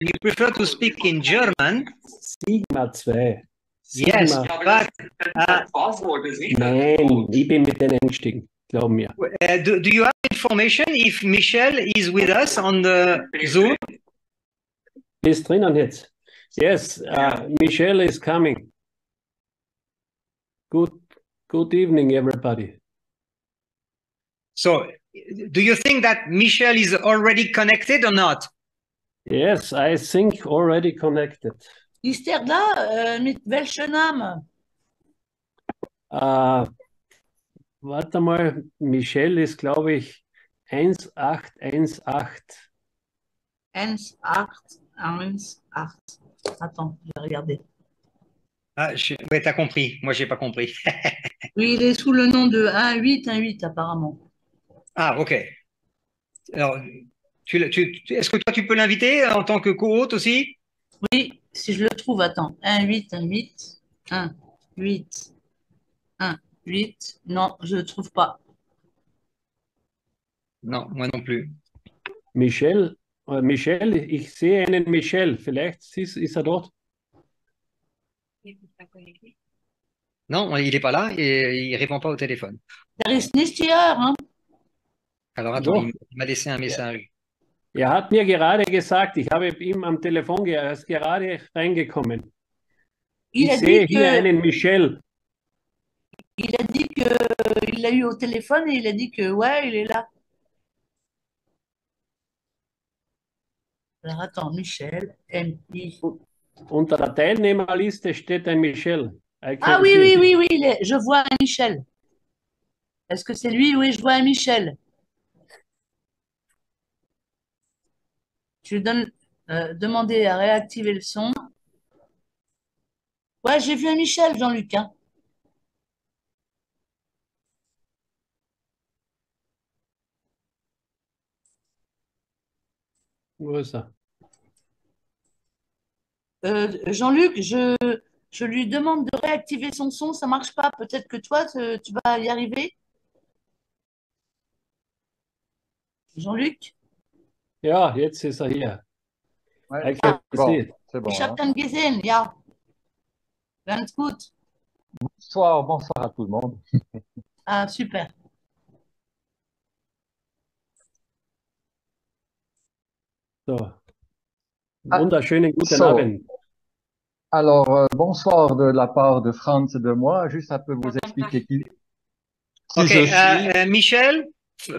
you prefer to speak in German? Sigma 2. Yes, Sigma. but Nein, ich bin mit denen eingestiegen, glaub mir. do you have information if Michel is with us on the Zoom? Bist drinnen jetzt? Yes, Michelle is coming. Good evening, everybody. So, do you think that Michel is already connected or not? Yes, I think already connected. Ist da, mit welchem Namen? Warte mal, Michelle ist, glaube ich, 1818. 1818. Attends, je vais regarder. Ah, oui, t'as compris. Moi, j'ai pas compris. Oui, il est sous le nom de 1818 apparemment. Ah, ok. Alors, est-ce que toi, tu peux l'inviter en tant que co-hôte aussi? Oui, si je le trouve, attends. 1818. 1, 8, 1, 8. Non, je ne le trouve pas. Non, moi non plus. Michel, ich sehe einen Michel. Vielleicht ist er dort. Non, il n'est pas là et il répond pas au téléphone. Er ist nicht hier, hein? Alors, attends, Doch. il m'a laissé un message. Er hat mir gerade gesagt, ich habe ihm am Telefon, er ist gerade reingekommen. Il Ich a sehe dit hier que, einen Michel. il a dit que il l'a eu au téléphone et il a dit que ouais, il est là. Alors attends, Michel, M-I. Unter der Teilnehmerliste steht ein Michel. Ah oui, oui, oui, oui, je vois un Michel. Est-ce que c'est lui? Oui, je vois un Michel. Je lui donne demander à réactiver le son. Ouais, j'ai vu un Michel, Jean-Luc. Hein. Wo ist er? Jean-Luc, je lui demande de réactiver son son, ça marche pas. Peut-être que toi, tu vas y arriver. Jean-Luc? Ja, jetzt ist er hier. Ouais, I can see it. c'est bon. Ich Hein. habe dann gesehen, ja. Ganz gut. Bonsoir à tout le monde. Ah, super. So. Wunderschönen guten Abend. Alors, bonsoir de la part de Franz et de moi. Juste un peu vous expliquer qui Ok, je suis. Michel,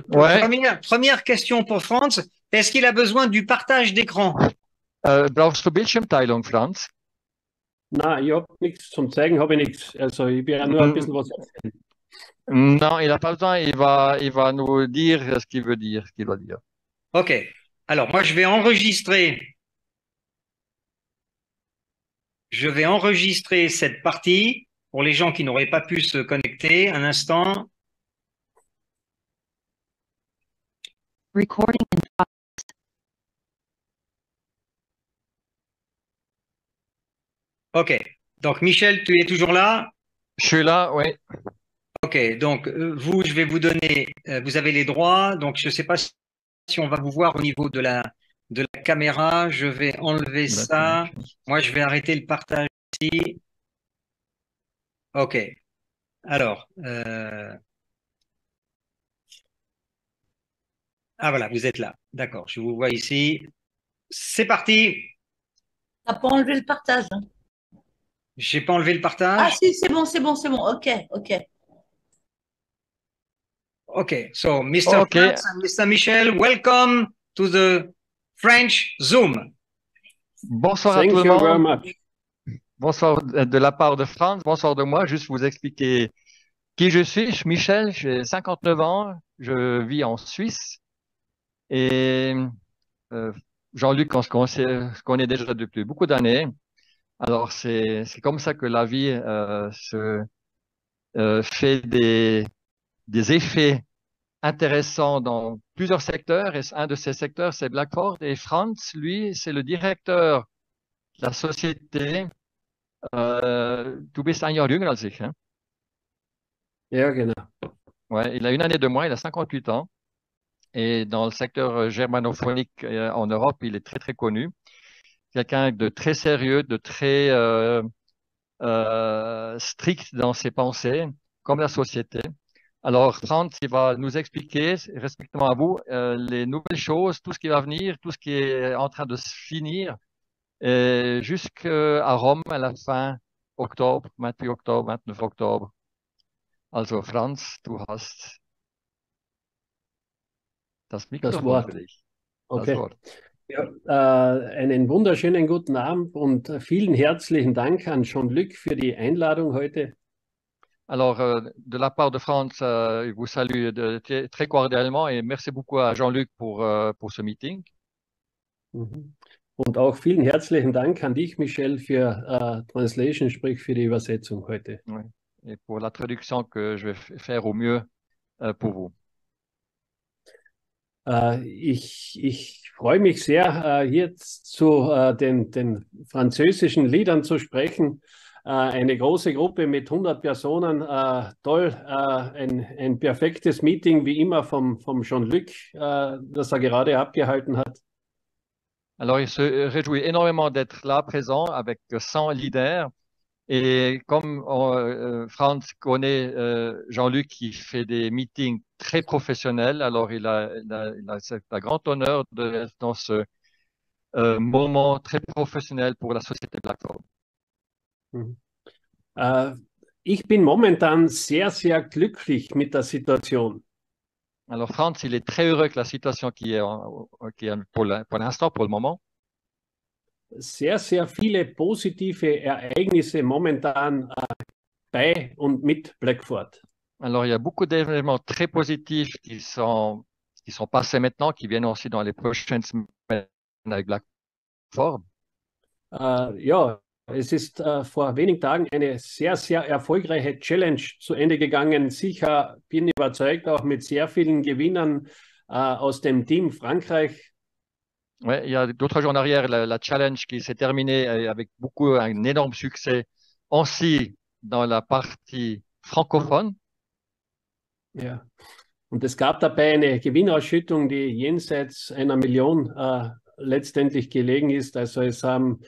Ouais. première question pour Franz. Est-ce qu'il a besoin du partage d'écran? Brauchst du Bildschirmteilung, Franz? Na, ich habe nichts zum Zeigen, habe ich nichts. Also ich werde nur ein bisschen was erzählen. Non, il n'a pas besoin. Il va nous dire ce qu'il veut dire, ce qu'il va dire. Ok. Alors, moi, je vais enregistrer cette partie pour les gens qui n'auraient pas pu se connecter. Un instant. Recording in progress. Ok. Donc, Michel, tu es toujours là? Je suis là, oui. Ok. Donc, vous, je vais vous donner, vous avez les droits. Donc, je ne sais pas si on va vous voir au niveau de la caméra. Je vais enlever ça. Moi, je vais arrêter le partage ici. Ok. Alors, ah voilà, vous êtes là. D'accord, je vous vois ici. C'est parti. T'as pas enlevé le partage. Hein. J'ai pas enlevé le partage. Ah si, c'est bon, c'est bon, c'est bon. Ok, ok. Okay, so Mr. Okay. Franz and Mr. Michel, welcome to the French Zoom. Bonsoir à Thank tout le you very monde. much. Bonsoir de la part de Franz. Bonsoir de moi. Juste vous expliquer qui je suis. Je suis Michel, j'ai 59 ans. Je vis en Suisse. Et Jean-Luc, on se connaît déjà depuis beaucoup d'années. Alors, c'est comme ça que la vie fait des effets intéressants dans plusieurs secteurs. Et un de ces secteurs, c'est Blackford. Et Franz, lui, c'est le directeur de la société. Du bist ein Jahr jünger als ich, hein? Ja, genau. Ouais, il a une année de moins, il a 58 ans. Et dans le secteur germanophonique en Europe, il est très, très connu. quelqu'un de très sérieux, de très strict dans ses pensées, comme la société. Alors, Franz, il va nous expliquer, respectivement à vous, les nouvelles choses, tout ce qui va venir, tout ce qui est en train de se finir, jusqu'à Rome à la fin Oktober, 28 Oktober, 29 Oktober. Also, Franz, du hast das Mikrofon Wort. für dich. Okay. Das Wort. Ja, einen wunderschönen guten Abend und vielen herzlichen Dank an Jean-Luc für die Einladung heute. Alors, de la part de Franz, il vous salue très cordialement et merci beaucoup à Jean-Luc pour ce meeting. Mhm. Und auch vielen herzlichen Dank an dich, Michel, für Translation, sprich für die Übersetzung heute. Oui. Et pour la traduction que je vais faire au mieux pour vous. Ich freue mich sehr, hier zu den französischen Liedern zu sprechen. Eine große Gruppe mit 100 Personen, toll, ein perfektes Meeting wie immer vom Jean-Luc, das er gerade abgehalten hat. Alors, il se réjouit énormément d'être là, présent, avec 100 leaders. Et comme Franz connaît Jean-Luc qui fait des meetings très professionnels, alors il a un grand honneur d'être dans ce moment très professionnel pour la société BlackRock. Ich bin momentan sehr, sehr glücklich mit der Situation. Alors Franz, il est très heureux avec la situation qui est pour l'instant, pour le moment. Sehr, sehr viele positive Ereignisse momentan bei und mit Blackford. Alors, il y a beaucoup d'événements très positifs qui sont passés maintenant, qui viennent aussi dans les prochaines semaines avec Blackford. Ja, es ist vor wenigen Tagen eine sehr, sehr erfolgreiche Challenge zu Ende gegangen. Sicher bin überzeugt, auch mit sehr vielen Gewinnern aus dem Team Frankreich. Ouais, il y a d'autres jours en arrière, la challenge qui s'est terminée avec un énorme succès aussi dans la partie francophone. Ja, und es gab dabei eine Gewinnausschüttung, die jenseits 1 Million letztendlich gelegen ist. Also es haben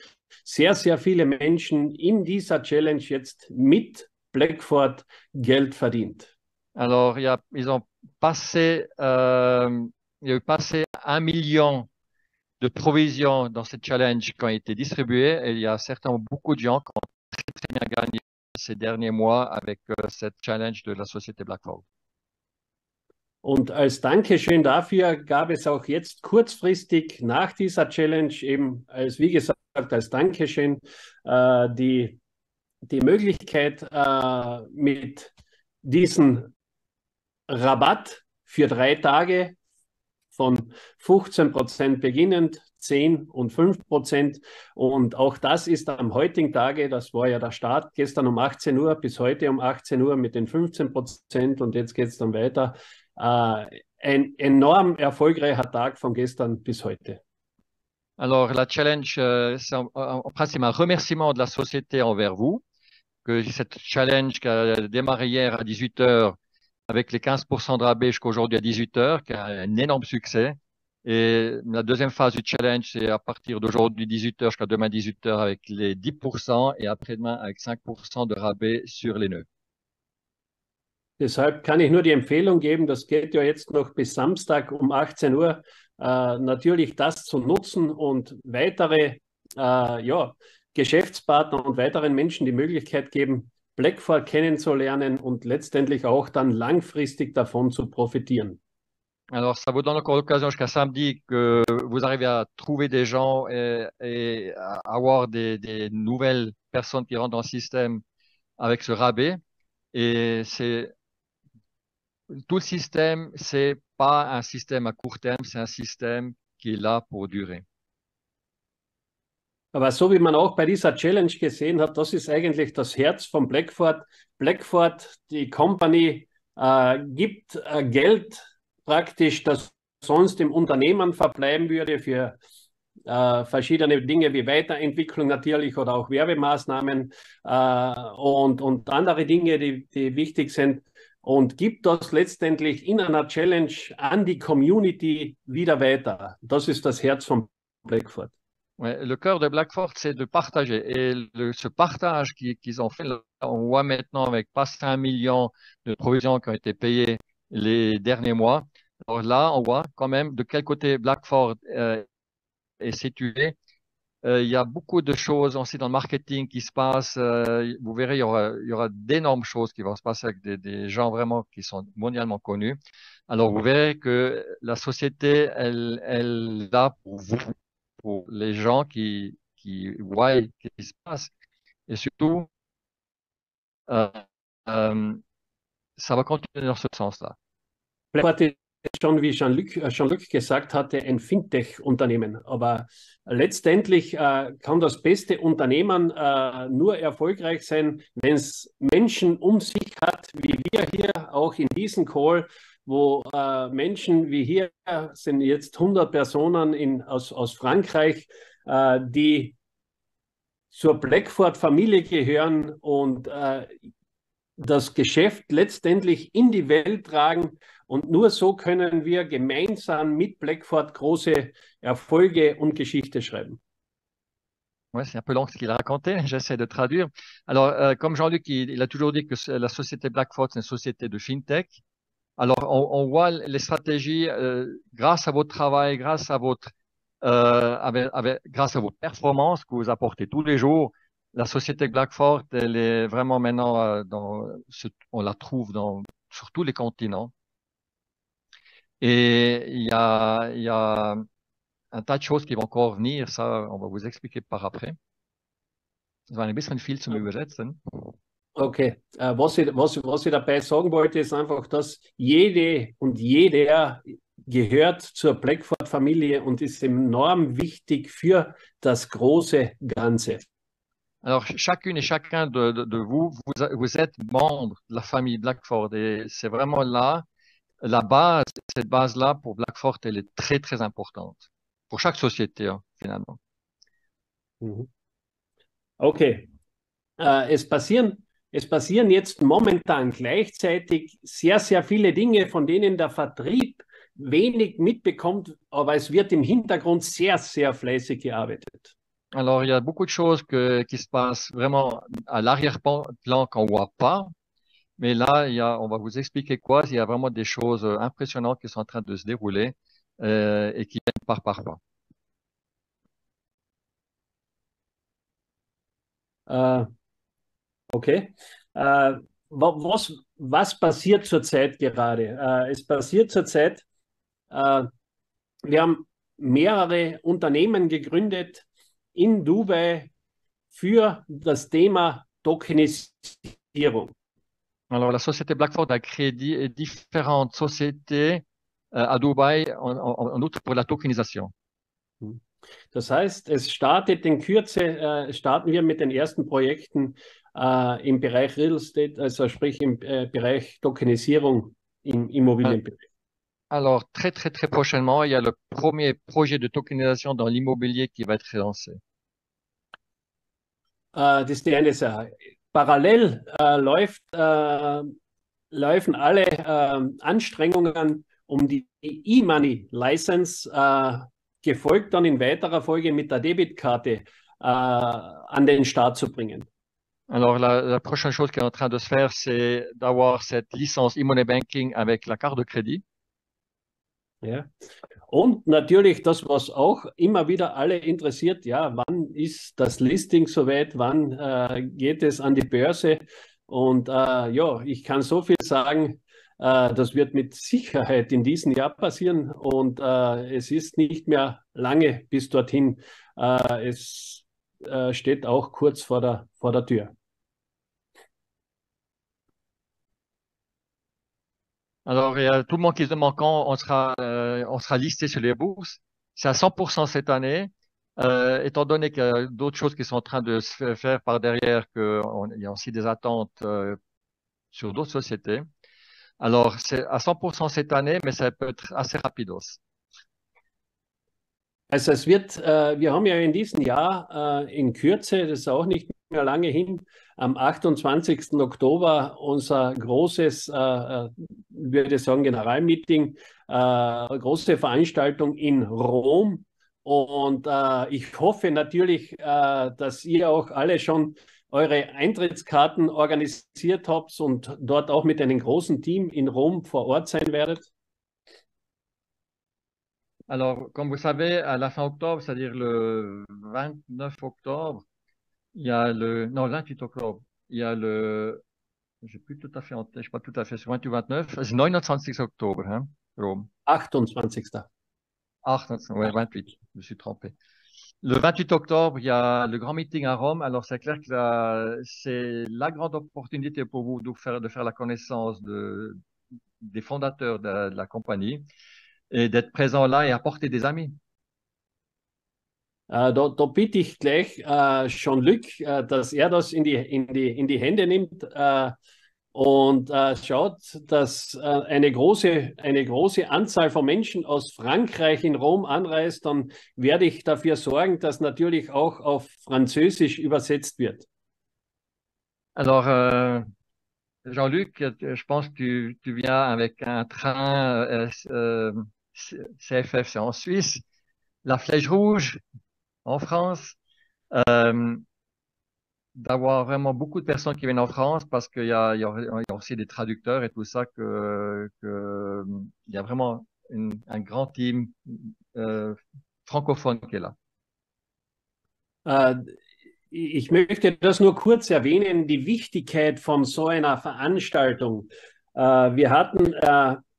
sehr, sehr viele Menschen in dieser Challenge jetzt mit Blackford Geld verdient. Alors, il y a eu passé 1 million de provisions dans cette challenge qui ont été distribuées et il y a certainement beaucoup de gens qui ont très, très bien gagné ces derniers mois avec cette challenge de la société BlackRock. Und als Dankeschön dafür gab es auch jetzt kurzfristig nach dieser Challenge eben wie gesagt, als Dankeschön die Möglichkeit mit diesem Rabatt für 3 Tage von 15% beginnend, 10 und 5%. Und auch das ist am heutigen Tage, das war ja der Start, gestern um 18 Uhr bis heute um 18 Uhr mit den 15% und jetzt geht es dann weiter. Ein enorm erfolgreicher Tag von gestern bis heute. Alors, la challenge, c'est en principe un remerciement de la société envers vous, que cette challenge qui a démarré hier à 18 h avec les 15% de rabais jusqu'à aujourd'hui à 18 h, qui a un énorme succès. Et la deuxième phase du challenge, c'est à partir d'aujourd'hui 18 h jusqu'à demain 18 h avec les 10% et après-demain avec 5% de rabais sur les nœuds. Deshalb kann ich nur die Empfehlung geben, das geht ja jetzt noch bis Samstag um 18 Uhr, natürlich das zu nutzen und weitere Geschäftspartner und weiteren Menschen die Möglichkeit geben, Blackford kennenzulernen und letztendlich auch dann langfristig davon zu profitieren. Alors, ça vous donne encore l'occasion jusqu'à samedi que vous arrivez à trouver des gens et à avoir des nouvelles personnes qui rentrent dans le système avec ce rabais. Et tout le système, c'est pas un système à court terme, c'est un système qui est là pour durer. Aber so wie man auch bei dieser Challenge gesehen hat, das ist eigentlich das Herz von Blackford. Blackford, die Company, gibt Geld praktisch, das sonst im Unternehmen verbleiben würde für verschiedene Dinge wie Weiterentwicklung natürlich oder auch Werbemaßnahmen und andere Dinge, die wichtig sind, und gibt das letztendlich in einer Challenge an die Community wieder weiter. Das ist das Herz von Blackford. Ouais, le cœur de Blackford, c'est de partager. Et ce partage qu'ils ont fait, là, on voit maintenant avec pas 5 millions de provisions qui ont été payées les derniers mois. Alors là, on voit quand même de quel côté Blackford est situé. Il y a beaucoup de choses aussi dans le marketing qui se passent. Vous verrez, il y aura d'énormes choses qui vont se passer avec des gens vraiment qui sont mondialement connus. Alors, vous verrez que la société, elle est là pour vous, pour les gens qui voient ce qui se passe. Et surtout, euh, euh, ça va continuer dans ce sens-là. Blackford ist schon, wie Jean-Luc gesagt hatte, ein Fintech-Unternehmen. Aber letztendlich kann das beste Unternehmen nur erfolgreich sein, wenn es Menschen um sich hat, wie wir hier auch in diesem Call, wo Menschen wie hier sind jetzt 100 Personen aus Frankreich, die zur Blackford-Familie gehören und das Geschäft letztendlich in die Welt tragen. Und nur so können wir gemeinsam mit Blackford große Erfolge und Geschichte schreiben. Ouais, c'est un peu long ce qu'il a raconté, j'essaie de traduire. Alors, comme Jean-Luc, il a toujours dit que la société Blackford, c'est une société de fintech. Alors, on voit les stratégies grâce à votre travail, grâce à grâce à vos performances que vous apportez tous les jours. La société Blackford, elle est vraiment maintenant on la trouve sur tous les continents. Et il y a un tas de choses qui vont encore venir. Ça, on va vous expliquer par après. Das war ein bisschen viel zum Übersetzen. Okay, was ich dabei sagen wollte, ist einfach, dass jede und jeder gehört zur Blackford-Familie und ist enorm wichtig für das große Ganze. Alors, chacune et chacun de vous, vous êtes membre de la famille Blackford et c'est vraiment là, la base, cette base-là pour Blackford, elle est très, très importante. Pour chaque société, hein, finalement. Okay, es passieren jetzt momentan gleichzeitig sehr, sehr viele Dinge, von denen der Vertrieb wenig mitbekommt, aber es wird im Hintergrund sehr, sehr fleißig gearbeitet. Alors, il y a beaucoup de choses qui se passent vraiment à l'arrière-plan qu'on ne voit pas. Mais là, on va vous expliquer quoi. Il y a vraiment des choses impressionnantes qui sont en train de se dérouler et qui viennent par pas. Okay. Was passiert zurzeit gerade? Es passiert zurzeit, wir haben mehrere Unternehmen gegründet in Dubai für das Thema Tokenisierung. Alors, la société Blackford a créé différentes sociétés à Dubaï, en outre pour la tokenisation. Das heißt, es startet in Kürze, starten wir mit den ersten Projekten im Bereich Real Estate, also sprich im Bereich Tokenisierung im Immobilienbereich. Alors, très, très, très prochainement, il y a le premier projet de tokenisation dans l'immobilier qui va être lancé. Das ist die eine Sache. Parallel laufen alle Anstrengungen, um die E-Money-License gefolgt dann in weiterer Folge mit der Debitkarte an den Start zu bringen. Alors, la prochaine chose qui est en train de se faire, c'est d'avoir cette licence e-money banking avec la carte de crédit. Ja. Und natürlich das, was auch immer wieder alle interessiert, ja, wann ist das Listing soweit, wann geht es an die Börse? Und ja, ich kann so viel sagen, das wird mit Sicherheit in diesem Jahr passieren und es ist nicht mehr lange bis dorthin. Es steht auch kurz vor der Tür. Alors, il y a tout le monde qui se demande quand on sera listé sur les bourses. C'est à 100% cette année, étant donné qu'il y a d'autres choses qui sont en train de se faire par derrière, qu'il y a aussi des attentes sur d'autres sociétés. Alors, c'est à 100% cette année, mais ça peut être assez rapidos. Also wir haben ja in diesem Jahr in Kürze, das ist auch nicht mehr lange hin, am 28. Oktober unser großes, würde ich sagen, Generalmeeting, große Veranstaltung in Rom. Und ich hoffe natürlich, dass ihr auch alle schon eure Eintrittskarten organisiert habt und dort auch mit einem großen Team in Rom vor Ort sein werdet. Alors, comme vous savez, à la fin octobre, c'est-à-dire le 29 octobre, il y a non, le 28 octobre, il y a j'ai plus tout à fait en tête, je suis pas tout à fait sur 28 ou 29, c'est 29 Oktober, hein, Rome. 28. 28, ouais, 28, je me suis trompé. Le 28 octobre, il y a le grand meeting à Rome. Alors, c'est clair que c'est la grande opportunité pour vous de faire la connaissance des fondateurs de la compagnie et d'être présent là et apporter des amis. Da bitte ich gleich Jean-Luc, dass er das in die Hände nimmt und schaut, dass eine große Anzahl von Menschen aus Frankreich in Rom anreist. Dann werde ich dafür sorgen, dass natürlich auch auf Französisch übersetzt wird. Alors, Jean-Luc, je pense que tu viens avec un train CFF, c'est en Suisse, la Flèche Rouge en France, d'avoir vraiment beaucoup de personnes qui viennent en France parce qu'il y a aussi des traducteurs et tout ça, il y a vraiment un grand team francophone qui est là. Ich möchte das nur kurz erwähnen, die Wichtigkeit von so einer Veranstaltung. Wir hatten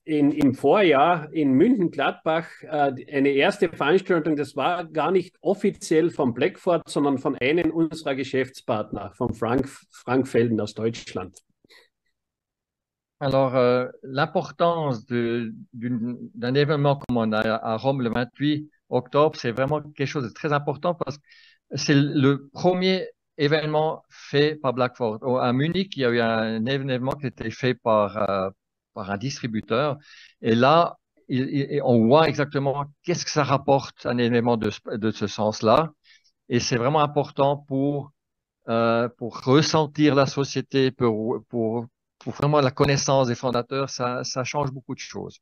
im Vorjahr in München-Gladbach eine erste Veranstaltung, das war gar nicht offiziell von Blackford, sondern von einem unserer Geschäftspartner, von Frank Felden aus Deutschland. Alors, l'importance d'un événement comme on a à Rome le 28 octobre, c'est vraiment quelque chose de très important parce que c'est le premier événement fait par Blackford. À Munich, il y a eu un événement qui était fait par un distributeur. Et là, on voit exactement qu'est-ce que ça rapporte un événement de ce sens-là. Et c'est vraiment important pour ressentir la société, pour vraiment la connaissance des fondateurs. Ça change beaucoup de choses.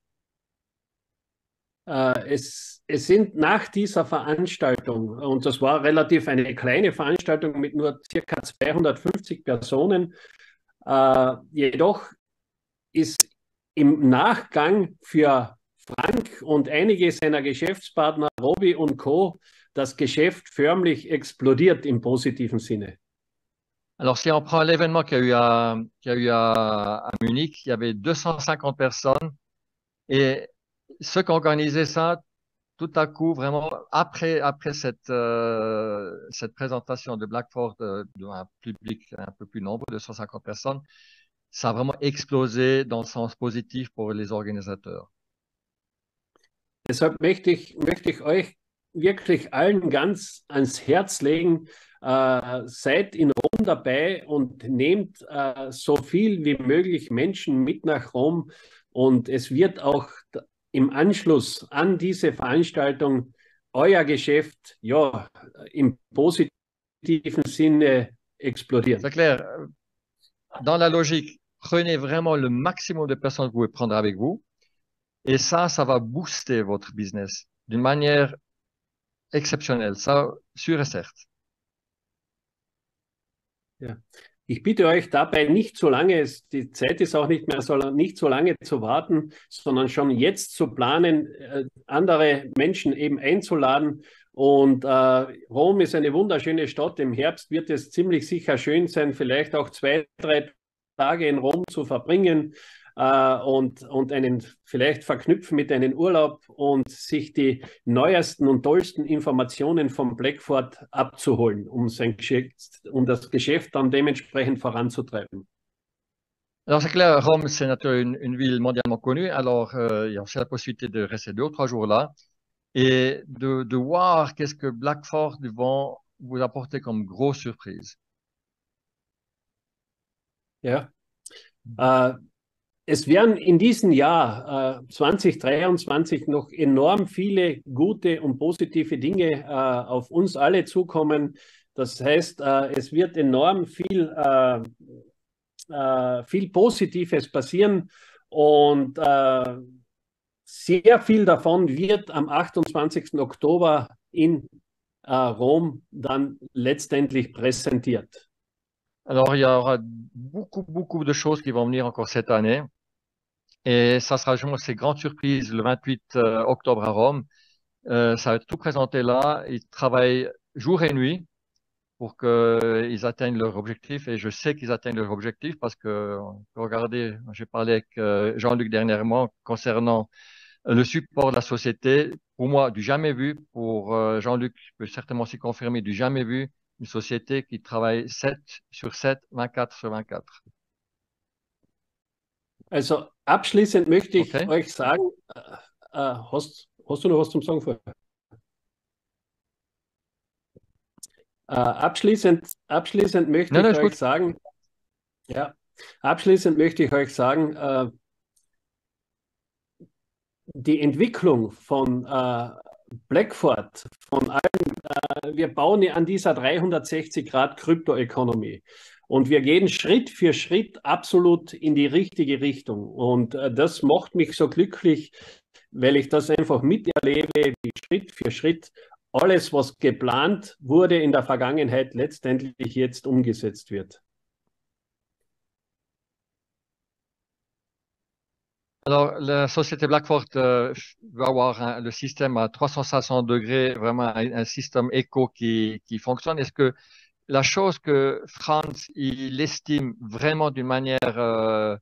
Es sind nach dieser Veranstaltung, und das war relativ eine kleine Veranstaltung mit nur ca. 250 Personen, jedoch ist im Nachgang für Frank und einige seiner Geschäftspartner, Robi und Co., das Geschäft förmlich explodiert im positiven Sinne. Alors, si on prend l'événement qu'il y a eu à Munich, il y avait 250 personnes et ceux qui ont organisé ça, tout à coup, vraiment, après cette présentation de Blackford d'un public un peu plus nombreux, de 150 personnes, ça a vraiment explosé dans le sens positif pour les organisateurs. Deshalb möchte ich euch wirklich allen ganz ans Herz legen, seid in Rom dabei und nehmt so viel wie möglich Menschen mit nach Rom und es wird auch im Anschluss an diese Veranstaltung euer Geschäft ja im positiven Sinne explodieren. C'est clair. Dans la logique, prenez vraiment le maximum de personnes que vous pouvez prendre avec vous. Et ça va booster votre business d'une manière exceptionnelle. Ça, sûr et certain. Ja. Ich bitte euch dabei nicht so lange, die Zeit ist auch nicht so lange zu warten, sondern schon jetzt zu planen, andere Menschen eben einzuladen. Und Rom ist eine wunderschöne Stadt. Im Herbst wird es ziemlich sicher schön sein, vielleicht auch 2, 3 Tage in Rom zu verbringen und einen vielleicht verknüpfen mit einem Urlaub und sich die neuesten und tollsten Informationen vom Blackford abzuholen, um das Geschäft dann dementsprechend voranzutreiben. Alors c'est clair, Rome c'est une ville mondialement connue, alors il y a aussi la possibilité de rester 2 ou 3 jours là et de voir qu'est-ce que Blackford vont vous apporter comme grosse surprise. Ja. Es werden in diesem Jahr 2023 noch enorm viele gute und positive Dinge auf uns alle zukommen. Das heißt, es wird enorm viel Positives passieren und sehr viel davon wird am 28. Oktober in Rom dann letztendlich präsentiert? Alors, il y aura beaucoup de choses qui vont venir encore cette année. Et ça sera justement ces grandes surprises le 28 octobre à Rome. Ça va être tout présenté là. Ils travaillent jour et nuit pour qu'ils atteignent leur objectif. Et je sais qu'ils atteignent leur objectif parce que, regardez, j'ai parlé avec Jean-Luc dernièrement concernant le support de la société. Pour moi, du jamais vu. Pour Jean-Luc, je peux certainement s'y confirmer, du jamais vu. Une société qui travaille 7 sur 7, 24 sur 24. Also abschließend möchte ich Okay. euch sagen, hast du noch was zum Sagen vorher? Abschließend möchte Non, non, ich je euch sagen, ja, abschließend möchte ich euch sagen, die Entwicklung von Blackford, von allen, wir bauen ja an dieser 360-Grad-Krypto-Economy und wir gehen Schritt für Schritt absolut in die richtige Richtung. Und das macht mich so glücklich, weil ich das einfach miterlebe, wie Schritt für Schritt alles, was geplant wurde in der Vergangenheit, letztendlich jetzt umgesetzt wird. Alors, la société Blackford va avoir le système à 360 degrés, vraiment un système éco qui fonctionne. Est-ce que la chose que Franz, il estime vraiment d'une manière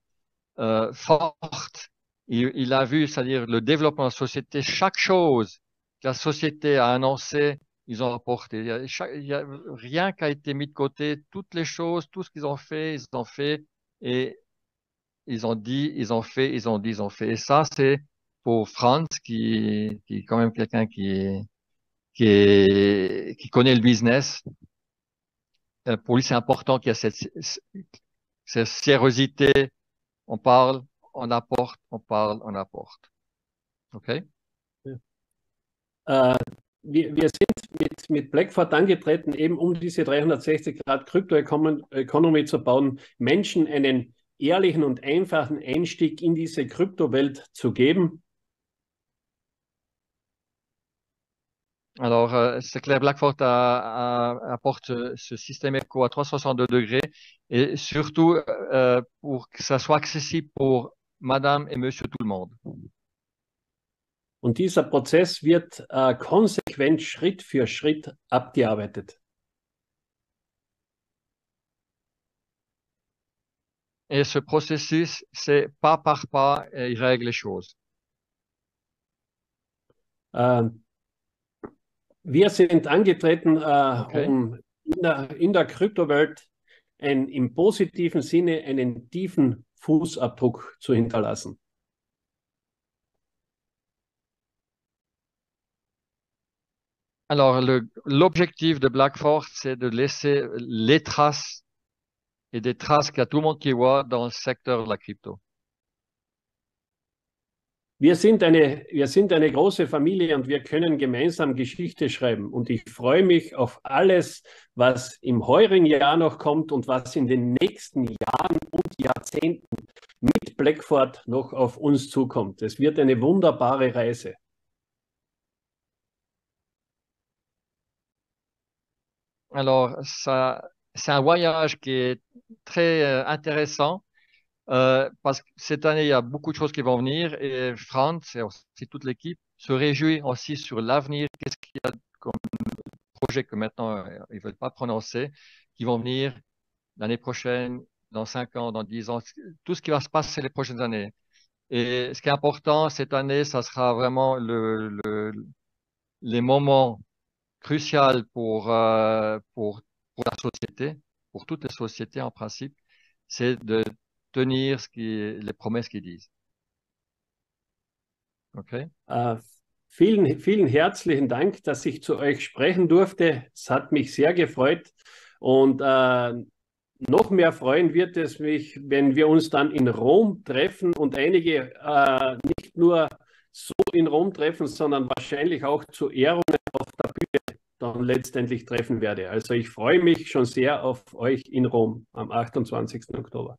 forte, il a vu, c'est-à-dire le développement de la société, chaque chose que la société a annoncé, ils ont apporté. Il y a rien qui a été mis de côté. Toutes les choses, tout ce qu'ils ont fait, ils ont fait. Et ils ont dit, ils ont fait, ils ont dit, ils ont fait. Et ça, c'est pour Franz, qui est quand même quelqu'un qui connaît le business. Pour lui, c'est important qu'il y ait cette sérosité. On parle, on apporte, on parle, on apporte. OK? Wir sind mit Blackford angetreten, eben um diese 360-Grad-Krypto-Economy zu bauen, Menschen einen ehrlichen und einfachen Einstieg in diese Kryptowelt zu geben. Alors, c'est clair, Blackford apporte ce système éco à 362 degrés et surtout pour que ça soit accessible pour Madame et Monsieur tout le monde. Und dieser Prozess wird konsequent Schritt für Schritt abgearbeitet. Et ce processus, c'est pas par pas, il règle les choses. Wir sind angetreten, Okay. um in der Kryptowelt im positiven Sinne einen tiefen Fußabdruck zu hinterlassen. Alors, l'objectif de Blackford, c'est de laisser les traces et des traces qu'il y a tout le monde qui voit dans le secteur de la crypto. Wir sind eine große Familie und wir können gemeinsam Geschichte schreiben. Und ich freue mich auf alles, was im heurigen Jahr noch kommt und was in den nächsten Jahren und Jahrzehnten mit Blackford noch auf uns zukommt. Es wird eine wunderbare Reise. Alors, c'est un voyage qui est très intéressant parce que cette année, il y a beaucoup de choses qui vont venir et Franz et aussi toute l'équipe se réjouit aussi sur l'avenir. Qu'est-ce qu'il y a comme projet que maintenant ils ne veulent pas prononcer, qui vont venir l'année prochaine, dans 5 ans, dans 10 ans, tout ce qui va se passer les prochaines années. Et ce qui est important cette année, ça sera vraiment les moments cruciaux pour la société, pour toutes les sociétés en principe, c'est de tenir les promesses qu'ils disent. OK? Vielen herzlichen Dank, dass ich zu euch sprechen durfte. Es hat mich sehr gefreut und noch mehr freuen wird es mich, wenn wir uns dann in Rom treffen und einige nicht nur so in Rom treffen, sondern wahrscheinlich auch zu Ehrungen auf der Bühne dann letztendlich treffen werde. Also ich freue mich schon sehr auf euch in Rom am 28. Oktober.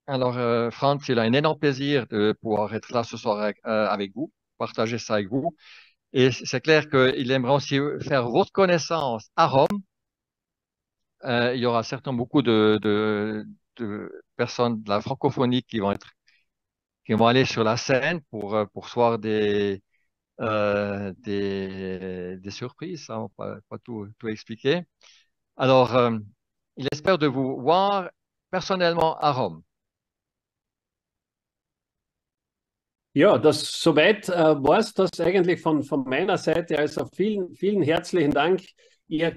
Alors, Franz, il a un énorme plaisir de pouvoir être là ce soir avec vous, partager ça avec vous. Et c'est clair qu'il aimerait aussi faire votre connaissance à Rome. Il y aura certainement beaucoup de personnes de la francophonie qui vont aller sur la scène pour voir des surprises. Ça, on va pas tout expliquer. Alors, il espère de vous voir personnellement à Rome. Ja, das soweit war es das eigentlich von meiner Seite. Also vielen, vielen herzlichen Dank. Ihr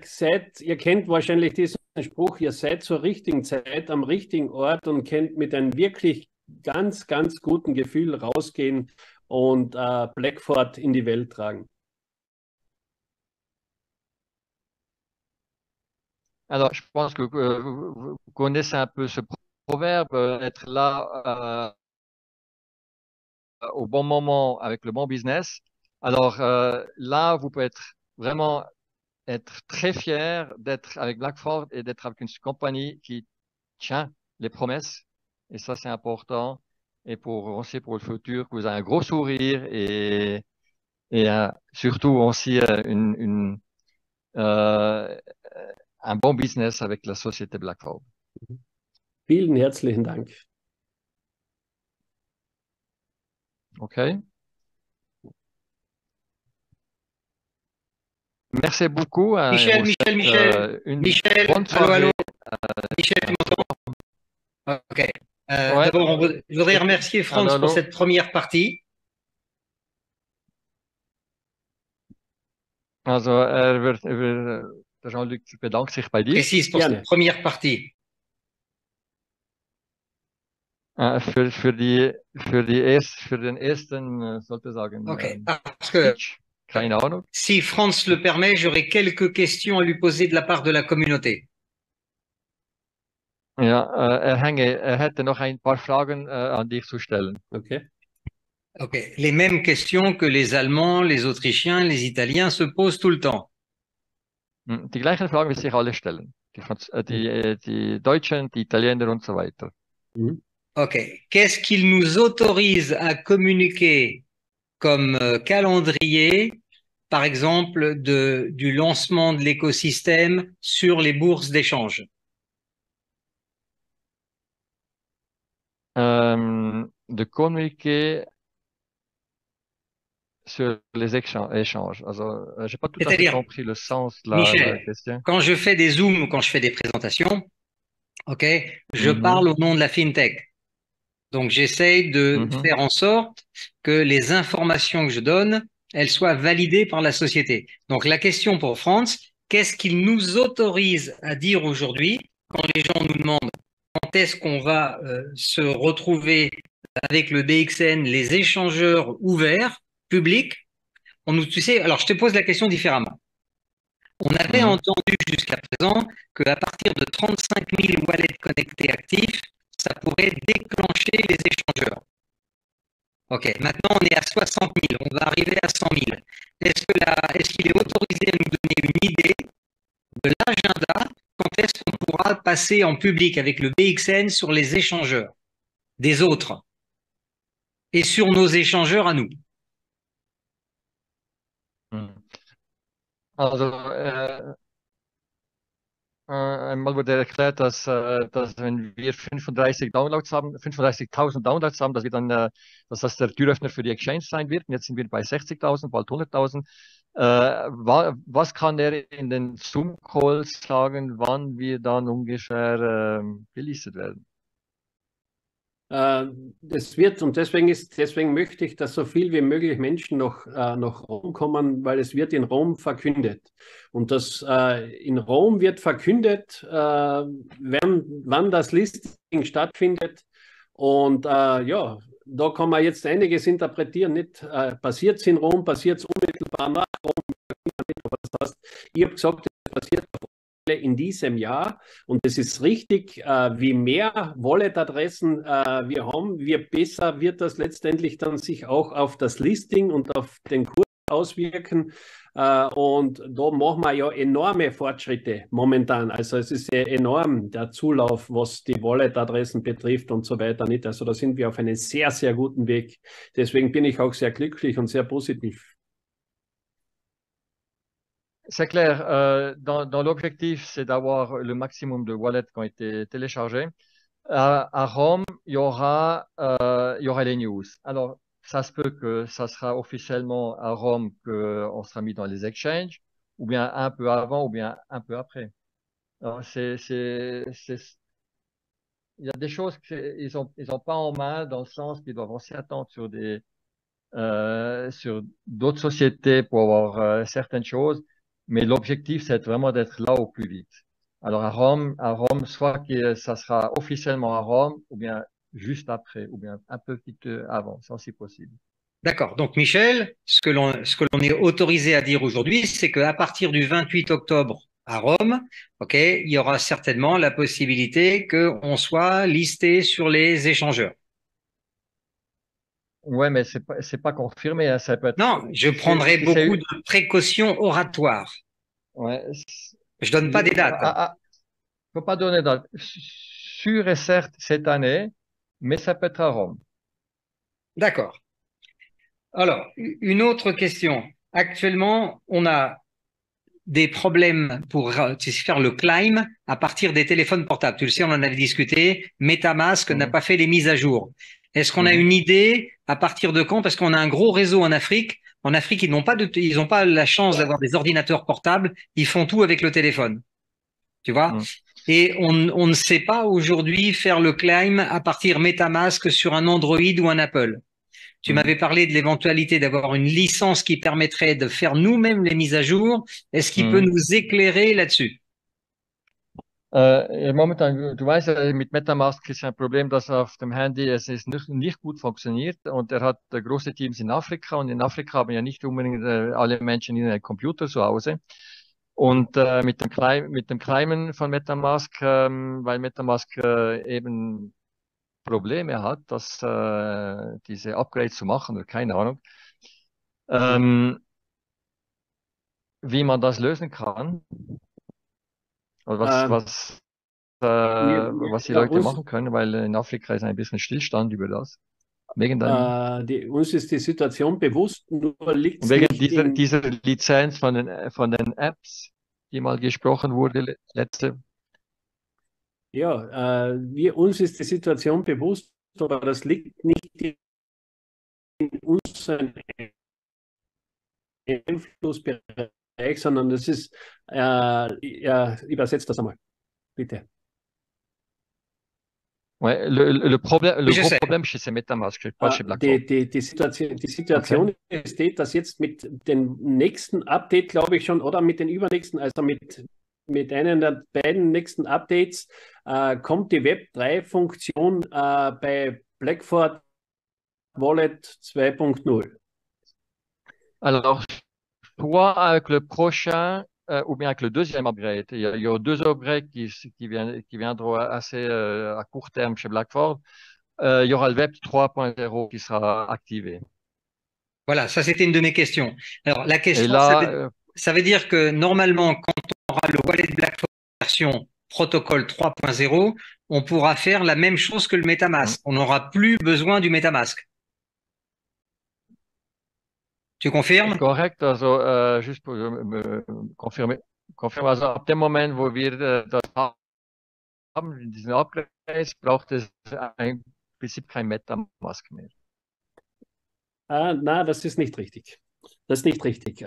kennt wahrscheinlich diesen Spruch, ihr seid zur richtigen Zeit am richtigen Ort und könnt mit einem wirklich ganz, ganz guten Gefühl rausgehen und Blackford in die Welt tragen. Alors, je pense que vous connaissez un peu ce proverbe, être là au bon moment avec le bon business. Alors là, vous pouvez vraiment être très fier d'être avec Blackford et d'être avec une compagnie qui tient les promesses. Et ça, c'est important. Et on sait pour le futur que vous avez un gros sourire et surtout aussi un bon business avec la société Blackford. Vielen herzlichen Dank. OK. Merci beaucoup. Michel, Michel, bonne soirée. allô. Michel, tu m'entends? OK. Ouais. D'abord, je voudrais remercier Franz pour cette première partie. Also, der Jean-Luc bedankt sich bei dir. Précise pour cette première partie. Für den ersten, sollte sagen, OK. Parce que keine Ahnung. Si Franz le permet, j'aurai quelques questions à lui poser de la part de la communauté. Ja, er hätte noch ein paar Fragen an dich zu stellen. Okay. OK. Les mêmes questions que les Allemands, les Autrichiens, les Italiens se posent tout le temps. Die gleichen Fragen wird sich alle stellen. Die Deutschen, die Italiener und so weiter. OK. Qu'est-ce qu'il nous autorise à communiquer comme calendrier, par exemple, du lancement de l'écosystème sur les bourses d'échange? De communiquer sur les échanges. Also, j'ai pas tout à fait compris le sens de la question. Quand je fais des zooms, quand je fais des présentations, OK, je parle au nom de la FinTech. Donc, j'essaye de faire en sorte que les informations que je donne, elles soient validées par la société. Donc, la question pour Franz, qu'est-ce qu'il nous autorise à dire aujourd'hui quand les gens nous demandent quand est-ce qu'on va se retrouver avec le DXN, les échangeurs ouverts, publics? Tu sais, alors je te pose la question différemment. On avait entendu jusqu'à présent qu'à partir de 35 000 wallets connectés actifs, ça pourrait déclencher les échangeurs. OK, maintenant on est à 60 000, on va arriver à 100 000. Est-ce qu'il est autorisé à nous donner une idée de l'agenda, quand est-ce qu'on pourra passer en public avec le BXN sur les échangeurs des autres et sur nos échangeurs à nous? Also, einmal wurde erklärt, dass wenn wir 35.000 Downloads haben, dass dass das der Türöffner für die Exchange sein wird. Und jetzt sind wir bei 60.000, bald 100.000. Was kann er in den Zoom-Calls sagen, wann wir dann ungefähr gelistet werden? Das wird, und deswegen möchte ich, dass so viel wie möglich Menschen noch Rom kommen, weil es wird in Rom verkündet. Und das in Rom wird verkündet, wann das Listing stattfindet. Und ja, da kann man jetzt einiges interpretieren. Nicht passiert es in Rom, passiert es unmittelbar nach Rom. Das heißt, ich habe gesagt, es passiert in diesem Jahr, und es ist richtig, wie mehr Wallet-Adressen wir haben, wie besser wird das letztendlich dann sich auch auf das Listing und auf den Kurs auswirken. Und da machen wir ja enorme Fortschritte momentan. Also es ist ja enorm der Zulauf, was die Wallet-Adressen betrifft und so weiter nicht. Also da sind wir auf einem sehr, sehr guten Weg. Deswegen bin ich auch sehr glücklich und sehr positiv. C'est clair. Dans l'objectif, c'est d'avoir le maximum de wallets qui ont été téléchargés. À Rome, il y aura les news. Alors, ça se peut que ça sera officiellement à Rome qu'on sera mis dans les exchanges, ou bien un peu avant, ou bien un peu après. Alors, il y a des choses qu'ils ont pas en main dans le sens qu'ils doivent aussi attendre sur d'autres sociétés pour avoir certaines choses. Mais l'objectif, c'est vraiment d'être là au plus vite. Alors à Rome, soit que ça sera officiellement à Rome, ou bien juste après, ou bien un peu vite avant, c'est aussi possible. D'accord. Donc, Michel, ce que l'on est autorisé à dire aujourd'hui, c'est qu'à partir du 28 octobre à Rome, ok, il y aura certainement la possibilité qu'on soit listé sur les échangeurs. Ouais, mais c'est pas confirmé, hein, ça peut être. Non, je prendrai beaucoup de précautions oratoires. Ouais. Je donne pas des dates. Faut pas donner de date. Sûr et certes cette année, mais ça peut être à Rome. D'accord. Alors, une autre question. Actuellement, on a des problèmes pour faire le climb à partir des téléphones portables. Tu le sais, on en avait discuté. MetaMask n'a pas fait les mises à jour. Est-ce qu'on a une idée à partir de quand? Parce qu'on a un gros réseau en Afrique. En Afrique, ils n'ont pas la chance d'avoir des ordinateurs portables. Ils font tout avec le téléphone. Tu vois? Et on ne sait pas aujourd'hui faire le climb à partir MetaMask sur un Android ou un Apple. Tu m'avais parlé de l'éventualité d'avoir une licence qui permettrait de faire nous-mêmes les mises à jour. Est-ce qu'il peut nous éclairer là-dessus? Momentan, du weißt, mit MetaMask ist ein Problem, dass auf dem Handy es ist nicht gut funktioniert und er hat große Teams in Afrika und in Afrika haben ja nicht unbedingt alle Menschen einen Computer zu Hause. Und mit dem Climben von MetaMask, weil MetaMask eben Probleme hat, diese Upgrades zu machen, oder keine Ahnung, wie man das lösen kann, oder was die Leute machen können, weil in Afrika ist ein bisschen Stillstand über das. Wegen uns ist die Situation bewusst, nur liegt wegen dieser Lizenz von den Apps, die mal gesprochen wurde, letzte. Ja, uns ist die Situation bewusst, aber das liegt nicht in unserem Einflussbereich, sondern das ist, übersetzt das einmal, bitte. Ouais, le gros problème chez ces MetaMask, pas chez BlackRock. Die Situation ist die, dass jetzt mit dem nächsten Update, glaube ich schon, oder mit den übernächsten, also mit einem der beiden nächsten Updates kommt die Web3-Funktion bei Blackford Wallet 2.0. Alors, soit avec le prochain ou bien avec le deuxième upgrade. Il y a deux upgrades qui viendront assez à court terme chez Blackford. Il y aura le Web 3.0 qui sera activé. Voilà, ça c'était une de mes questions. Alors la question, là, ça veut dire que normalement, quand on aura le wallet Blackford version protocole 3.0, on pourra faire la même chose que le MetaMask. On n'aura plus besoin du MetaMask. Tu confirmes? Korrekt, also just pour confirmer. Also ab dem Moment, wo wir das haben, diesen Upgrade, braucht es im Prinzip kein MetaMask mehr. Nein, das ist nicht richtig. Das ist nicht richtig.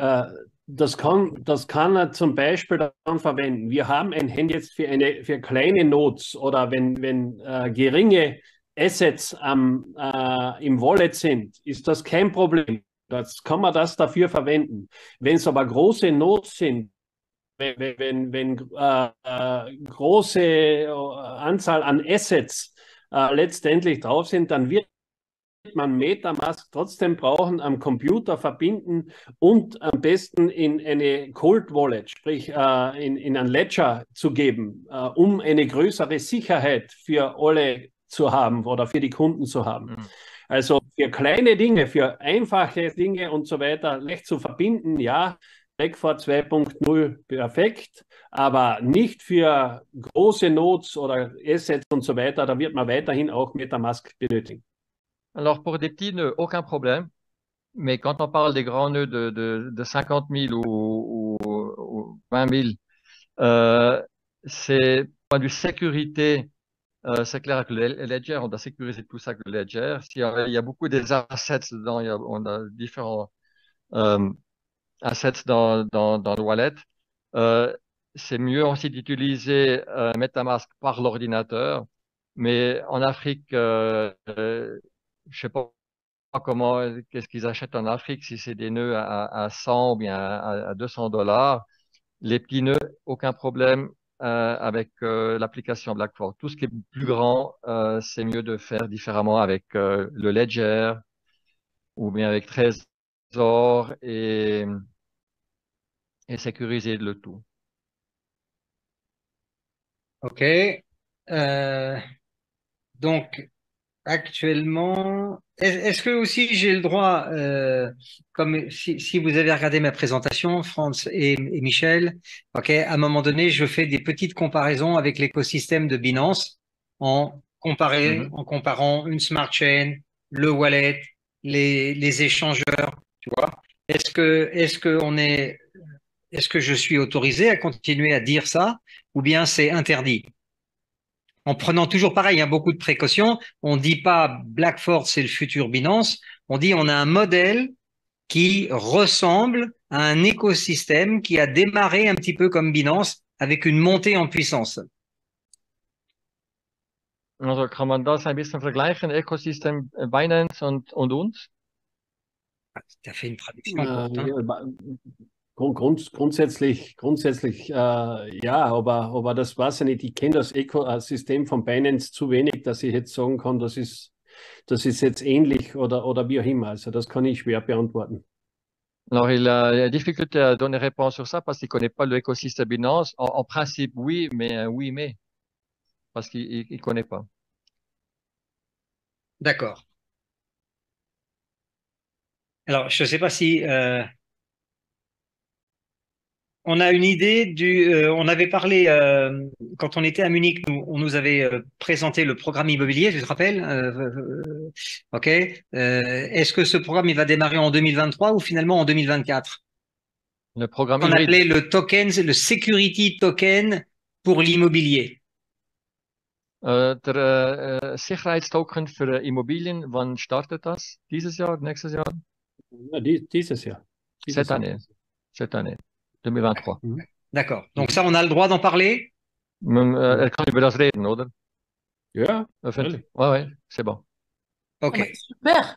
Das kann er zum Beispiel dann verwenden. Wir haben ein Handy jetzt für kleine Nodes oder wenn geringe Assets im Wallet sind, ist das kein Problem. Das kann man das dafür verwenden. Wenn es aber große Nodes sind, wenn große Anzahl an Assets letztendlich drauf sind, dann wird man MetaMask trotzdem brauchen, am Computer verbinden und am besten in eine Cold Wallet, sprich in einen Ledger zu geben, um eine größere Sicherheit für alle zu haben oder für die Kunden zu haben. Also für kleine Dinge, für einfache Dinge und so weiter, leicht zu verbinden, ja, Backfort 2.0 perfekt, aber nicht für große Nodes oder Assets und so weiter, da wird man weiterhin auch MetaMask benötigen. Alors, pour des petits nœuds, aucun problème. Mais quand on parle des grands nœuds de 50 000 ou 20 000, c'est point de vue sécurité, c'est clair que le Ledger, on doit sécuriser tout ça avec le Ledger. Il y a beaucoup des assets dedans, on a différents assets dans le wallet. C'est mieux aussi d'utiliser MetaMask par l'ordinateur. Mais en Afrique, je sais pas qu'est-ce qu'ils achètent en Afrique, si c'est des nœuds à 100 ou bien à 200 $. Les petits nœuds, aucun problème avec l'application Blackfort. Tout ce qui est plus grand, c'est mieux de faire différemment avec le Ledger ou bien avec Trésor et sécuriser le tout. OK. Donc, actuellement, est-ce que aussi j'ai le droit, comme si vous avez regardé ma présentation, Franz et Michel, OK, à un moment donné, je fais des petites comparaisons avec l'écosystème de Binance en comparant une smart chain, le wallet, les échangeurs, tu vois. Est-ce que je suis autorisé à continuer à dire ça ou bien c'est interdit? En prenant toujours pareil, hein, beaucoup de précautions. On dit pas Blackfort, c'est le futur Binance. On dit on a un modèle qui ressemble à un écosystème qui a démarré un petit peu comme Binance avec une montée en puissance. Also kann man das ein bisschen vergleichen, Ökosystem Binance und uns? Tu as fait une traduction courte, hein? Grundsätzlich ja, aber das weiß ich nicht. Ich kenne das Ökosystem von Binance zu wenig, dass ich jetzt sagen kann, das ist jetzt ähnlich oder wie auch immer. Also das kann ich schwer beantworten. Alors, il a difficulté à donner réponse sur ça parce qu'il connaît pas l'écosystème Binance. En principe, oui, mais parce qu'il connaît pas. D'accord. Alors, je ne sais pas si on a une idée on avait parlé quand on était à Munich, on nous avait présenté le programme immobilier, tu te rappelles? OK. Est-ce que ce programme il va démarrer en 2023 ou finalement en 2024? Le programme On hybride. appelait le token, le security token pour l'immobilier. Der Sicherheitstoken für Immobilien, wann startet das? Dieses Jahr, nächstes Jahr? Ja, dieses Jahr. Cette année, 2023. D'accord. Donc ça, on a le droit d'en parler? Er kann über das reden, oder? Ja, Öffentlich. Ouais, c'est bon. OK. Ah bah, super.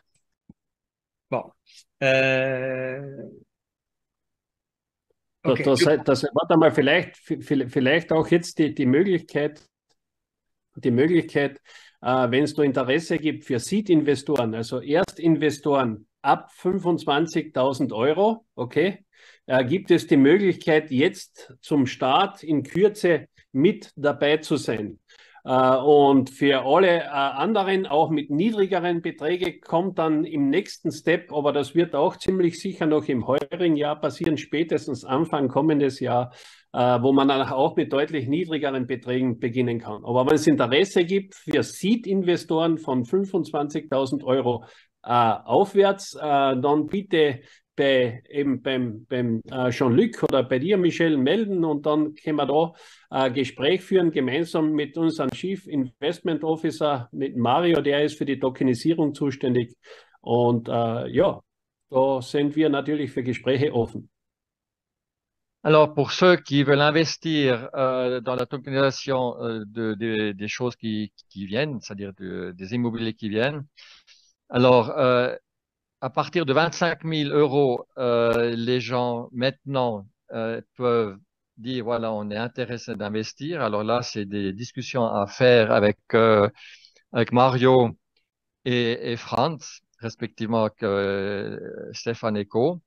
Bon. Okay. Warte mal, vielleicht auch jetzt die Möglichkeit, wenn es da Interesse gibt für Seed-Investoren, also Erstinvestoren ab 25.000 €, okay, gibt es die Möglichkeit, jetzt zum Start in Kürze mit dabei zu sein. Und für alle anderen, auch mit niedrigeren Beträgen, kommt dann im nächsten Step, aber das wird auch ziemlich sicher noch im heurigen Jahr passieren, spätestens Anfang kommendes Jahr, wo man dann auch mit deutlich niedrigeren Beträgen beginnen kann. Aber wenn es Interesse gibt für Seed-Investoren von 25.000 € aufwärts, dann bitte beim Jean-Luc oder bei dir, Michel, melden und dann können wir da ein Gespräch führen, gemeinsam mit unserem Chief Investment Officer, mit Mario, der ist für die Tokenisierung zuständig. Und ja, da sind wir natürlich für Gespräche offen. Alors, pour ceux qui veulent investir dans la tokenisation des choses qui viennent, c'est-à-dire des immobiliers qui viennent, alors à partir de 25 000 €, les gens maintenant peuvent dire, voilà, on est intéressé d'investir. Alors là, c'est des discussions à faire avec Mario et Franz, respectivement avec Stéphane et Co.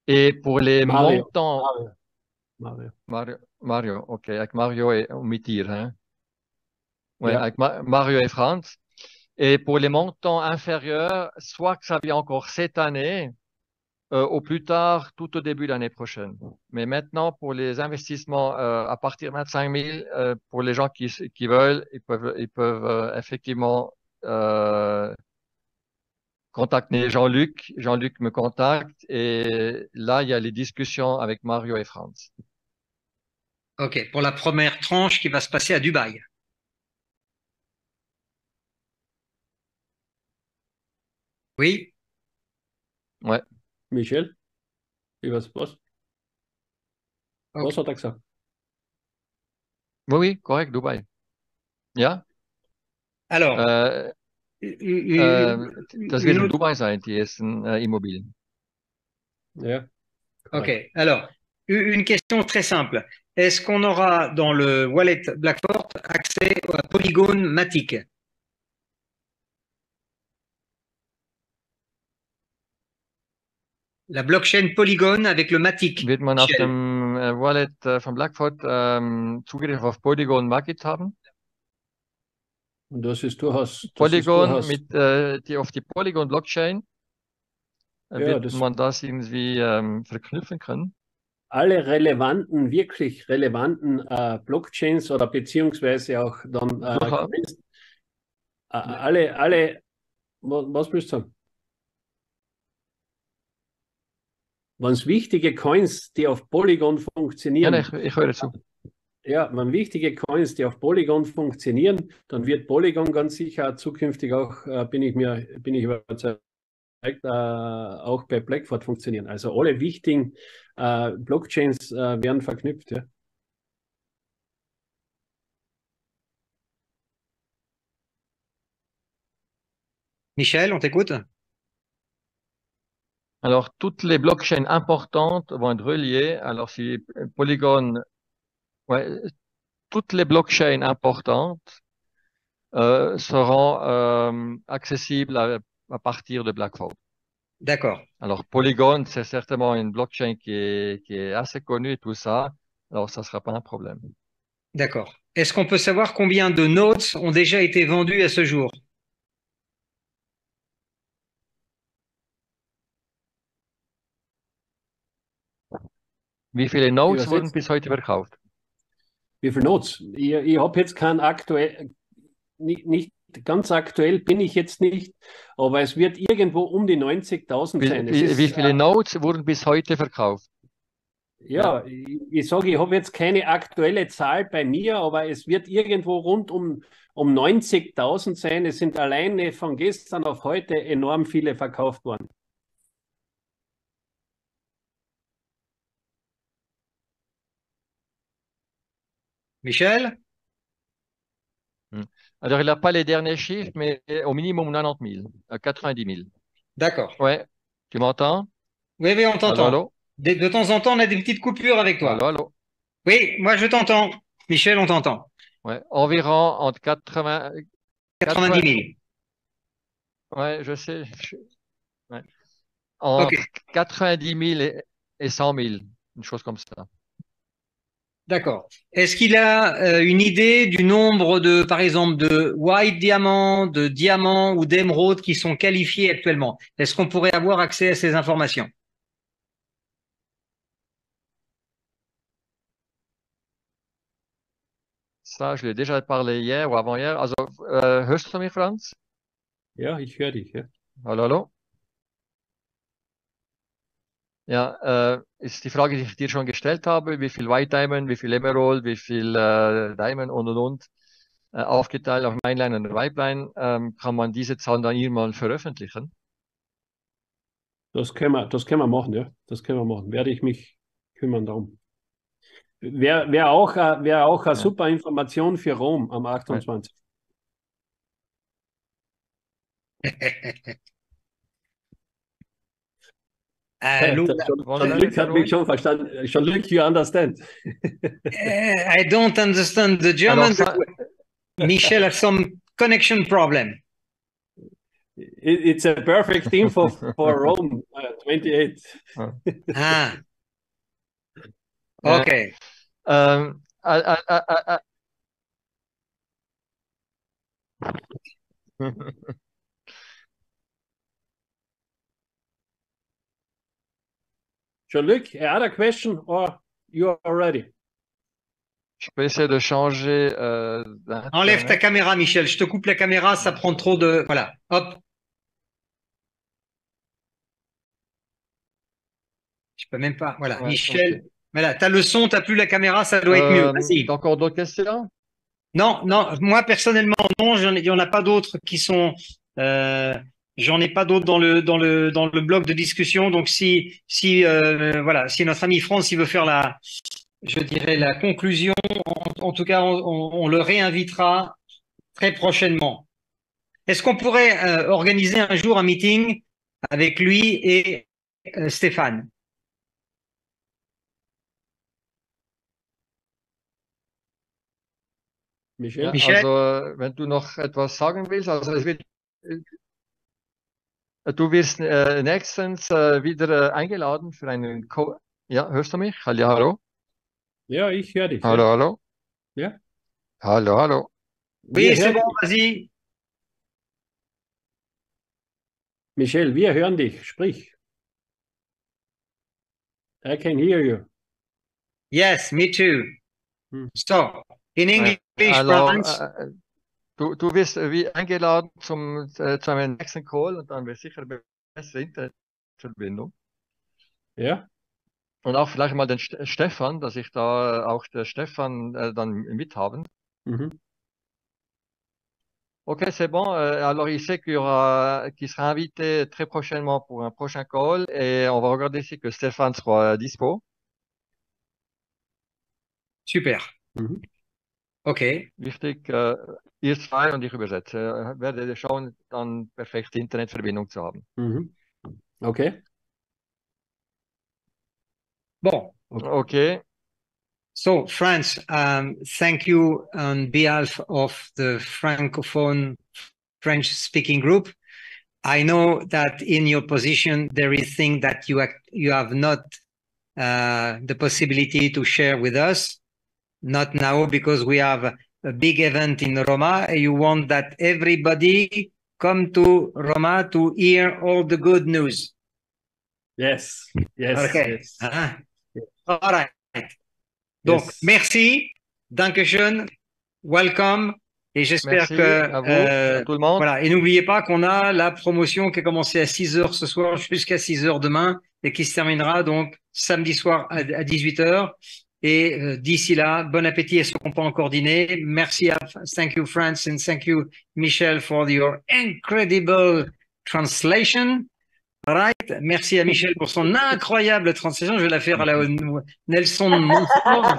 Et pour les montants... Mario, ok, avec Mario et Mitir, hein? Ouais, avec Mario et Franz. Et pour les montants inférieurs, soit que ça vient encore cette année, au plus tard, tout au début de l'année prochaine. Mais maintenant, pour les investissements à partir de 25 000, pour les gens qui veulent, ils peuvent effectivement contacter Jean-Luc. Jean-Luc me contacte et là, il y a les discussions avec Mario et Franz. OK, pour la première tranche qui va se passer à Dubaï. Oui, Ouais. Michel, was OK. hat er gesagt? Oui, oui, correct, Dubaï. Ja? Alors, Das wird une in autre. Dubai sein, die ersten Immobilien. Ja. OK. Alors, une question très simple. Est-ce qu'on aura dans le wallet Blackfort accès à Polygon Matic? La blockchain Polygon avec le Matic, Wird man auf Michel. dem Wallet von Blackford Zugriff auf Polygon Market haben? Und das ist durchaus, Polygon auf die Polygon Blockchain ja, wird man das irgendwie verknüpfen können? alle relevanten, wirklich relevanten Blockchains oder beziehungsweise auch dann Coins, alle, was willst du sagen? Wenn es wichtige Coins, die auf Polygon funktionieren, Ja, ich höre zu. ja, wenn wichtige Coins, die auf Polygon funktionieren, dann wird Polygon ganz sicher zukünftig auch, bin ich überzeugt, auch bei Blackford funktionieren. Also alle wichtigen Blockchains werden verknüpft. Ja. Michel, on t'écoute? Alors, toutes les blockchains importantes vont être reliées. Alors, si Polygon, ouais, toutes les blockchains importantes seront accessibles à partir de Blackford. D'accord. Alors, Polygon, c'est certainement une blockchain qui est assez connue et tout ça. Alors, ça ne sera pas un problème. D'accord. Est-ce qu'on peut savoir combien de notes ont déjà été vendus à ce jour? Wie viele Nodes wurden bis heute verkauft? Wie viele Nodes? Ich habe jetzt kein aktuell, nicht ganz aktuell bin ich jetzt nicht, aber es wird irgendwo um die 90.000 sein. Wie viele Nodes wurden bis heute verkauft? Ja, ich sage, ich habe jetzt keine aktuelle Zahl bei mir, aber es wird irgendwo rund um 90.000 sein. Es sind alleine von gestern auf heute enorm viele verkauft worden. Michel? Alors, il n'a pas les derniers chiffres, mais au minimum 90 000, 90 000. D'accord. Ouais, tu m'entends? Oui, oui, on t'entend. Allô? De temps en temps, on a des petites coupures avec toi. Allô? Oui, moi je t'entends. Michel, on t'entend. Ouais, environ entre 90 000. Ouais, je sais. Ouais. Entre 90 000 et 100 000, une chose comme ça. D'accord. Est-ce qu'il a une idée du nombre de, par exemple, de white diamants, de diamants ou d'émeraudes qui sont qualifiés actuellement? Est-ce qu'on pourrait avoir accès à ces informations? Ça, je l'ai déjà parlé hier ou avant-hier. Also, hörst du mich, Franz? Ja, ich höre dich. Ja. Hallo, hallo. Ja, ist die Frage, die ich dir schon gestellt habe, wie viel White Diamond, wie viel Emerald, wie viel Diamond und aufgeteilt auf Mainline und Pipeline, kann man diese Zahlen dann irgendwann veröffentlichen? Das können wir machen, ja. Das können wir machen. Werde ich mich kümmern darum. Wäre auch eine super Information für Rom am 28. Jean-Luc hat mich schon verstanden. Jean-Luc, you understand? I don't understand the German. Michel has some connection problem. It's a perfect info for Rome 28. Ah. Okay. Jean-Luc, another question or you are ready? Je peux essayer de changer Enlève ta d'Internet. caméra, Michel. Je te coupe la caméra, ça prend trop de... Voilà, hop. Je peux même pas. Voilà, Ouais, Michel. ok. Voilà, tu as le son, tu n'as plus la caméra, ça doit être mieux. Vas-y. Encore d'autres questions? Non, non, moi personnellement, non, il n'y en a pas d'autres qui sont. J'en ai pas d'autres dans le bloc de discussion. Donc voilà, si notre ami France il veut faire je dirais la conclusion, en tout cas, on le réinvitera très prochainement. Est-ce qu'on pourrait organiser un jour un meeting avec lui et Stéphane? Michel? Ja, Michel? also, wenn du noch etwas sagen willst, also du wirst nächstens wieder eingeladen für einen Co. Ja, hörst du mich? Hallo, hallo? Ja, ich höre dich. Hallo, Ja. hallo? Ja. Hallo, hallo? Oui, Wir c'est hören bon, dich. vas-y. Michel, wir hören dich. Sprich. I can hear you. Yes, me too. So, in English, Alors, France. du wirst wie eingeladen zu einem nächsten Call und dann wird sicher eine bessere Internetverbindung. Ja. Und auch vielleicht mal den Stefan, dass ich da auch der Stefan dann mithaben. Mhm. Ok, c'est bon. Alors, il sait qu'il sera invité très prochainement pour un prochain call et on va regarder si que Stéphane sera dispo. Super. Mhm. Okay. Wichtig, ihr zwei und ich übersetze. Werde schauen, dann perfekte Internetverbindung zu haben. Mhm. Okay. Bon. Okay. So, France, thank you on behalf of the Francophone French-speaking group. I know that in your position, there is things that you have not the possibility to share with us. Not now, because we have a big event in Roma. You want that everybody come to Roma to hear all the good news. Yes. Yes. Okay. Yes. All right. Donc, Yes. merci, Dankeschön, welcome, et j'espère Merci que... à vous, à tout le monde. Voilà, et n'oubliez pas qu'on a la promotion qui a commencé à 6 heures ce soir jusqu'à 6 heures demain et qui se terminera donc samedi soir à 18 heures. Et d'ici là, bon appétit à ceux qui n'ont pas encore dîné. Merci thank you France and thank you Michel for your incredible translation. All right. Merci à Michel pour son incroyable translation. Je vais la faire à la Nelson Montfort.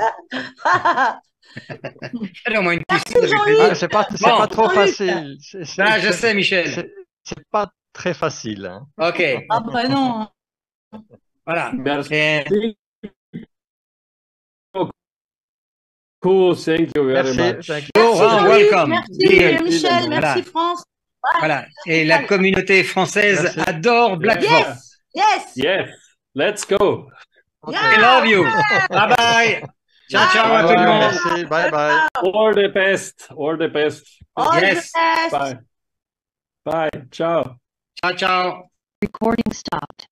Allez, au moins une question. Ah, c'est pas trop facile. Ah, je sais, Michel. C'est pas très facile. Hein. Ok. Ah bah non. Voilà. Merci. Cool, thank you very much. Thank you. Welcome. Merci Michel, merci France. Voilà. Et la communauté française adore Black Force. Yes. Yes. Let's go. Okay. I love you. Bye bye. Ciao, ciao à tout le monde. Merci. Bye bye. All the best. All the best. All Yes. the best. Bye. Bye. Ciao. Ciao, ciao. Recording stopped.